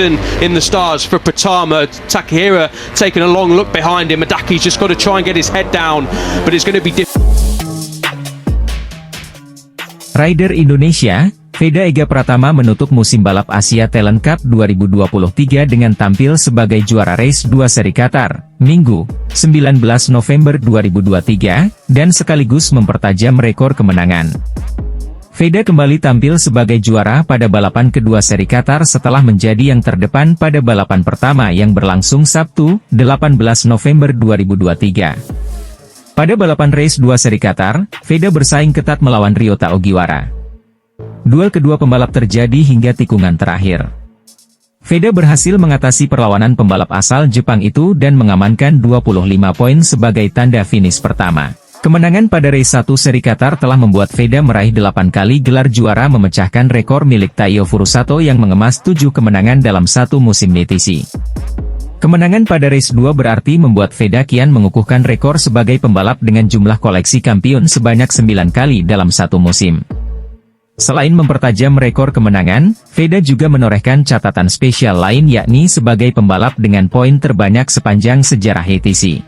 in the stars for Pratama. Takahira taking a long look behind him. Adaki's just got to try and get his head down, but it's going to be difficult. Rider Indonesia, Veda Ega Pratama menutup musim balap Asia Talent Cup 2023 dengan tampil sebagai juara race 2 seri Qatar, Minggu, 19 November 2023, dan sekaligus mempertajam rekor kemenangan. Veda kembali tampil sebagai juara pada balapan kedua seri Qatar setelah menjadi yang terdepan pada balapan pertama yang berlangsung Sabtu, 18 November 2023. Pada balapan race 2 seri Qatar, Veda bersaing ketat melawan Ryota Ogiwara. Duel kedua pembalap terjadi hingga tikungan terakhir. Veda berhasil mengatasi perlawanan pembalap asal Jepang itu dan mengamankan 25 poin sebagai tanda finish pertama. Kemenangan pada race 1 seri Qatar telah membuat Veda meraih 8 kali gelar juara, memecahkan rekor milik Taiyo Furusato yang mengemas 7 kemenangan dalam satu musim WTC. Kemenangan pada race 2 berarti membuat Veda kian mengukuhkan rekor sebagai pembalap dengan jumlah koleksi kampiun sebanyak 9 kali dalam satu musim. Selain mempertajam rekor kemenangan, Veda juga menorehkan catatan spesial lain, yakni sebagai pembalap dengan poin terbanyak sepanjang sejarah WTC.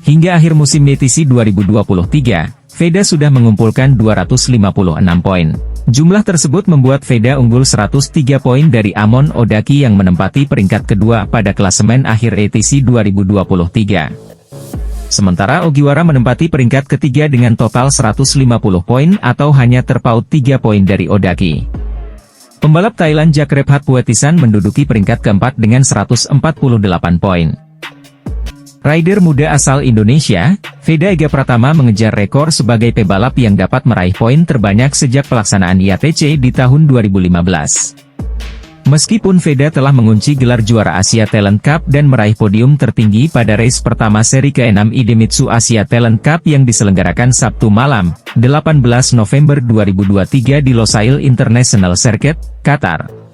Hingga akhir musim WTC 2023, Veda sudah mengumpulkan 256 poin. Jumlah tersebut membuat Veda unggul 103 poin dari Amon Odaki yang menempati peringkat kedua pada klasemen akhir WTC 2023. Sementara Ogiwara menempati peringkat ketiga dengan total 150 poin atau hanya terpaut 3 poin dari Odaki. Pembalap Thailand Jakrebhat Puetisan menduduki peringkat keempat dengan 148 poin. Rider muda asal Indonesia, Veda Ega Pratama mengejar rekor sebagai pebalap yang dapat meraih poin terbanyak sejak pelaksanaan IATC di tahun 2015. Meskipun Veda telah mengunci gelar juara Asia Talent Cup dan meraih podium tertinggi pada race pertama seri ke-6 Idemitsu Asia Talent Cup yang diselenggarakan Sabtu malam, 18 November 2023 di Losail International Circuit, Qatar.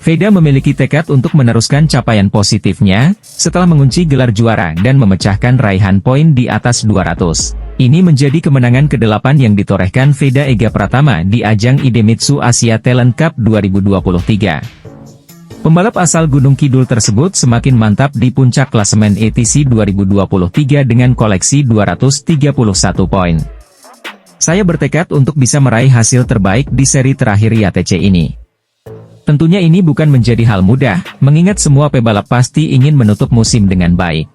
Veda memiliki tekad untuk meneruskan capaian positifnya, setelah mengunci gelar juara dan memecahkan raihan poin di atas 200. Ini menjadi kemenangan ke-8 yang ditorehkan Veda Ega Pratama di ajang Idemitsu Asia Talent Cup 2023. Pembalap asal Gunung Kidul tersebut semakin mantap di puncak klasemen ETC 2023 dengan koleksi 231 poin. Saya bertekad untuk bisa meraih hasil terbaik di seri terakhir IATC ini. Tentunya ini bukan menjadi hal mudah, mengingat semua pebalap pasti ingin menutup musim dengan baik.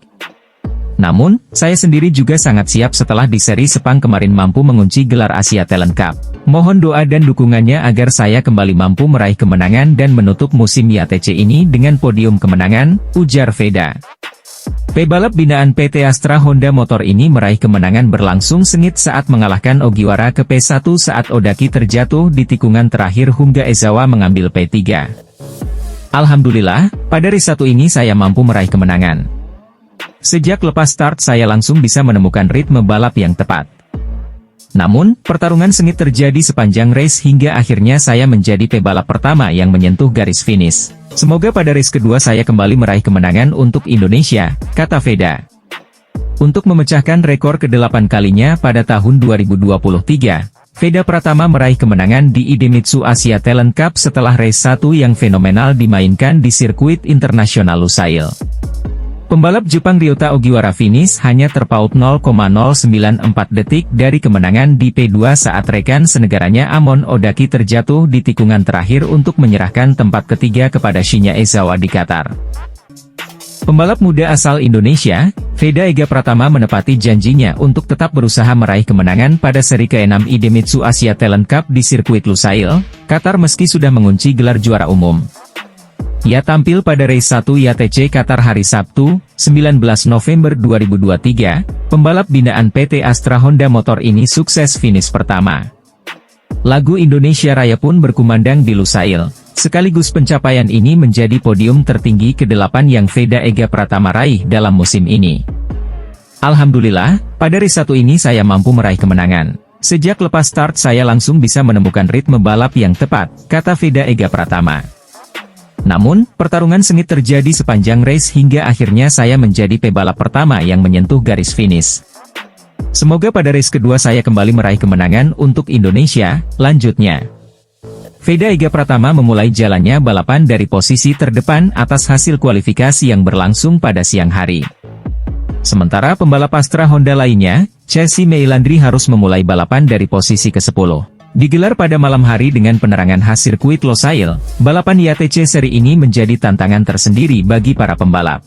Namun, saya sendiri juga sangat siap setelah di seri Sepang kemarin mampu mengunci gelar Asia Talent Cup. Mohon doa dan dukungannya agar saya kembali mampu meraih kemenangan dan menutup musim IATC ini dengan podium kemenangan, ujar Veda. Pebalap binaan PT Astra Honda Motor ini meraih kemenangan berlangsung sengit saat mengalahkan Ogiwara ke P1 saat Odaki terjatuh di tikungan terakhir hingga Ezawa mengambil P3. Alhamdulillah, pada race 1 ini saya mampu meraih kemenangan. Sejak lepas start saya langsung bisa menemukan ritme balap yang tepat. Namun, pertarungan sengit terjadi sepanjang race hingga akhirnya saya menjadi pebalap pertama yang menyentuh garis finish. Semoga pada race kedua saya kembali meraih kemenangan untuk Indonesia, kata Veda. Untuk memecahkan rekor ke-8 kalinya pada tahun 2023, Veda Pratama meraih kemenangan di Idemitsu Asia Talent Cup setelah race 1 yang fenomenal dimainkan di sirkuit internasional Lusail. Pembalap Jepang Ryota Ogiwara finish hanya terpaut 0,094 detik dari kemenangan di P2 saat rekan senegaranya Amon Odaki terjatuh di tikungan terakhir untuk menyerahkan tempat ketiga kepada Shinya Ezawa di Qatar. Pembalap muda asal Indonesia, Veda Ega Pratama menepati janjinya untuk tetap berusaha meraih kemenangan pada seri ke-6 Idemitsu Asia Talent Cup di sirkuit Lusail, Qatar meski sudah mengunci gelar juara umum. Ia tampil pada race 1 IATC Qatar hari Sabtu, 19 November 2023, pembalap binaan PT Astra Honda Motor ini sukses finish pertama. Lagu Indonesia Raya pun berkumandang di Lusail, sekaligus pencapaian ini menjadi podium tertinggi ke-8 yang Veda Ega Pratama raih dalam musim ini. Alhamdulillah, pada race 1 ini saya mampu meraih kemenangan. Sejak lepas start saya langsung bisa menemukan ritme balap yang tepat, kata Veda Ega Pratama. Namun, pertarungan sengit terjadi sepanjang race hingga akhirnya saya menjadi pebalap pertama yang menyentuh garis finish. Semoga pada race kedua saya kembali meraih kemenangan untuk Indonesia, lanjutnya. Veda Ega Pratama memulai jalannya balapan dari posisi terdepan atas hasil kualifikasi yang berlangsung pada siang hari. Sementara pembalap Astra Honda lainnya, Chelsea Meilandri harus memulai balapan dari posisi ke-10. Digelar pada malam hari dengan penerangan khas sirkuit Losail, balapan IATC seri ini menjadi tantangan tersendiri bagi para pembalap.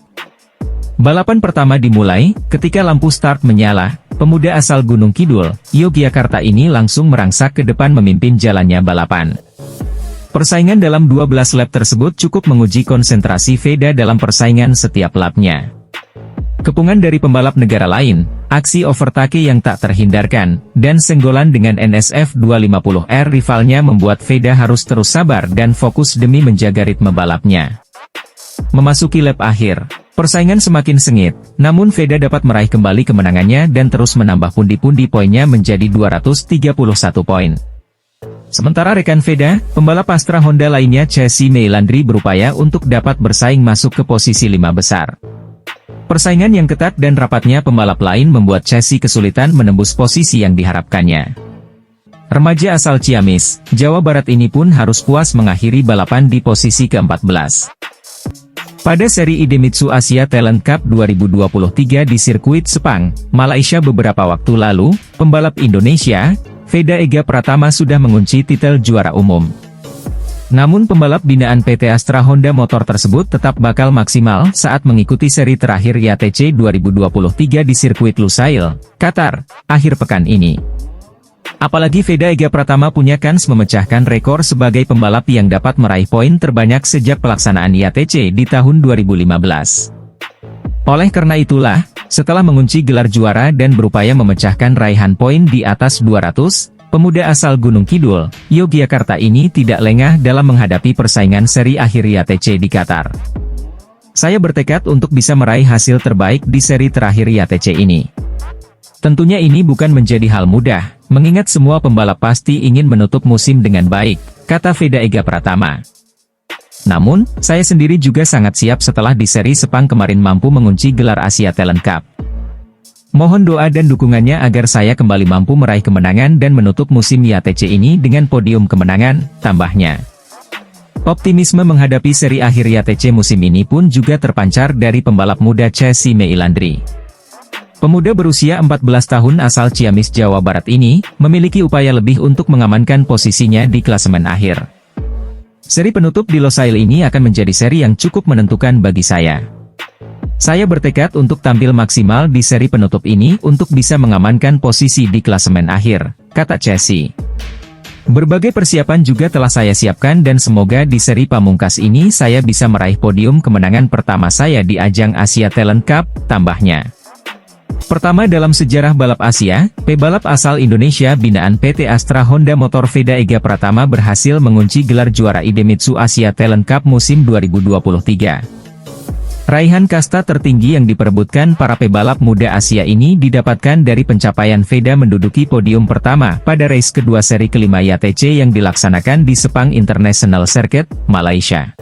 Balapan pertama dimulai, ketika lampu start menyala, pemuda asal Gunung Kidul, Yogyakarta ini langsung merangsak ke depan memimpin jalannya balapan. Persaingan dalam 12 lap tersebut cukup menguji konsentrasi Veda dalam persaingan setiap lapnya. Kepungan dari pembalap negara lain, aksi overtake yang tak terhindarkan, dan senggolan dengan NSF 250R rivalnya membuat Veda harus terus sabar dan fokus demi menjaga ritme balapnya. Memasuki lap akhir, persaingan semakin sengit, namun Veda dapat meraih kembali kemenangannya dan terus menambah pundi-pundi poinnya menjadi 231 poin. Sementara rekan Veda, pembalap Astra Honda lainnya Chelsea Meilandri berupaya untuk dapat bersaing masuk ke posisi 5 besar. Persaingan yang ketat dan rapatnya pembalap lain membuat Chelsea kesulitan menembus posisi yang diharapkannya. Remaja asal Ciamis, Jawa Barat ini pun harus puas mengakhiri balapan di posisi ke-14. Pada seri Idemitsu Asia Talent Cup 2023 di sirkuit Sepang, Malaysia beberapa waktu lalu, pembalap Indonesia, Veda Ega Pratama sudah mengunci titel juara umum. Namun pembalap binaan PT Astra Honda Motor tersebut tetap bakal maksimal saat mengikuti seri terakhir IATC 2023 di sirkuit Lusail, Qatar, akhir pekan ini. Apalagi Veda Ega Pratama punya kans memecahkan rekor sebagai pembalap yang dapat meraih poin terbanyak sejak pelaksanaan IATC di tahun 2015. Oleh karena itulah, setelah mengunci gelar juara dan berupaya memecahkan raihan poin di atas 200, pemuda asal Gunung Kidul, Yogyakarta ini tidak lengah dalam menghadapi persaingan seri akhir IATC di Qatar. Saya bertekad untuk bisa meraih hasil terbaik di seri terakhir IATC ini. Tentunya ini bukan menjadi hal mudah, mengingat semua pembalap pasti ingin menutup musim dengan baik, kata Veda Ega Pratama. Namun, saya sendiri juga sangat siap setelah di seri Sepang kemarin mampu mengunci gelar Asia Talent Cup. Mohon doa dan dukungannya agar saya kembali mampu meraih kemenangan dan menutup musim IATC ini dengan podium kemenangan, tambahnya. Optimisme menghadapi seri akhir IATC musim ini pun juga terpancar dari pembalap muda Chelsea Meilandri. Pemuda berusia 14 tahun asal Ciamis, Jawa Barat ini, memiliki upaya lebih untuk mengamankan posisinya di klasemen akhir. Seri penutup di Losail ini akan menjadi seri yang cukup menentukan bagi saya. Saya bertekad untuk tampil maksimal di seri penutup ini untuk bisa mengamankan posisi di klasemen akhir, kata Chelsea. Berbagai persiapan juga telah saya siapkan dan semoga di seri pamungkas ini saya bisa meraih podium kemenangan pertama saya di ajang Asia Talent Cup, tambahnya. Pertama dalam sejarah balap Asia, pebalap asal Indonesia binaan PT Astra Honda Motor Veda Ega Pratama berhasil mengunci gelar juara Idemitsu Asia Talent Cup musim 2023. Raihan kasta tertinggi yang diperebutkan para pebalap muda Asia ini didapatkan dari pencapaian Veda menduduki podium pertama pada race kedua seri kelima IATC yang dilaksanakan di Sepang International Circuit, Malaysia.